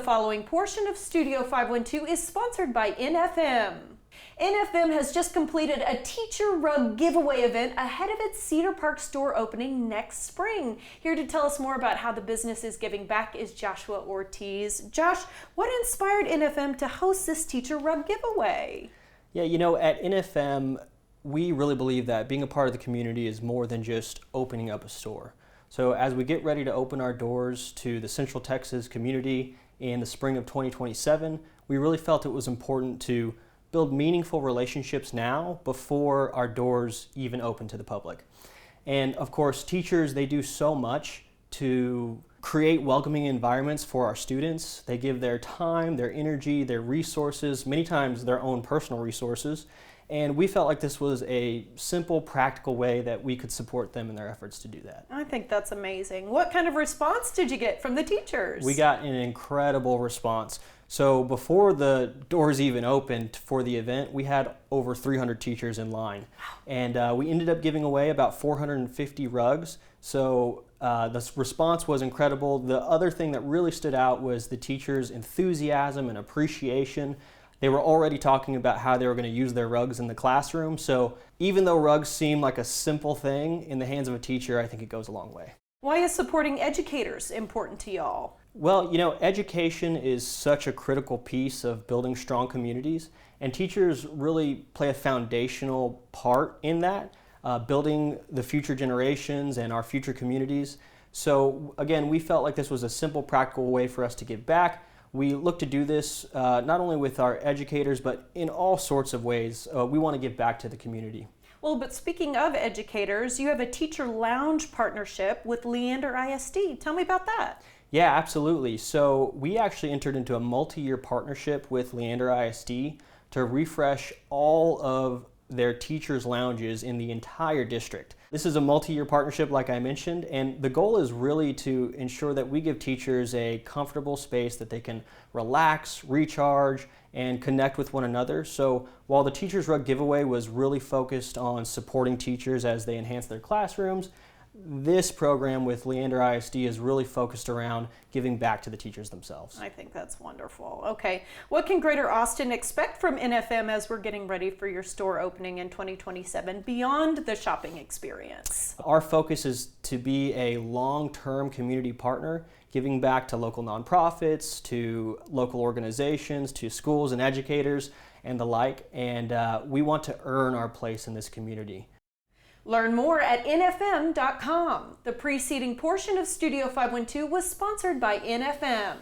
following portion of Studio 512 is sponsored by NFM. NFM has just completed a teacher rug giveaway event ahead of its Cedar Park store opening next spring. Here to tell us more about how the business is giving back is Joshua Ortiz. Josh, what inspired NFM to host this teacher rug giveaway? Yeah, at NFM, we really believe that being a part of the community is more than just opening up a store. So as we get ready to open our doors to the Central Texas community in the spring of 2027, we really felt it was important to build meaningful relationships now before our doors even open to the public. And of course, teachers, they do so much to create welcoming environments for our students. They give their time, their energy, their resources, many times their own personal resources. And we felt like this was a simple, practical way that we could support them in their efforts to do that. I think that's amazing. What kind of response did you get from the teachers? We got an incredible response. So before the doors even opened for the event, we had over 300 teachers in line. And we ended up giving away about 450 rugs. So the response was incredible. The other thing that really stood out was the teachers' enthusiasm and appreciation. They were already talking about how they were going to use their rugs in the classroom. So even though rugs seem like a simple thing, in the hands of a teacher, I think it goes a long way. Why is supporting educators important to y'all? Well, education is such a critical piece of building strong communities, and teachers really play a foundational part in that, building the future generations and our future communities. So again, we felt like this was a simple, practical way for us to give back. We look to do this not only with our educators, but in all sorts of ways. We want to give back to the community. Well, but speaking of educators, you have a teacher lounge partnership with Leander ISD. Tell me about that. Yeah, absolutely. So we actually entered into a multi-year partnership with Leander ISD to refresh all of their teachers' lounges in the entire district. This is a multi-year partnership, like I mentioned, and the goal is really to ensure that we give teachers a comfortable space that they can relax, recharge, and connect with one another. So while the Teachers Rug giveaway was really focused on supporting teachers as they enhance their classrooms, this program with Leander ISD is really focused around giving back to the teachers themselves. I think that's wonderful. Okay, what can Greater Austin expect from NFM as we're getting ready for your store opening in 2027 beyond the shopping experience? Our focus is to be a long-term community partner, giving back to local nonprofits, to local organizations, to schools and educators and the like, and we want to earn our place in this community. Learn more at nfm.com. The preceding portion of Studio 512 was sponsored by NFM.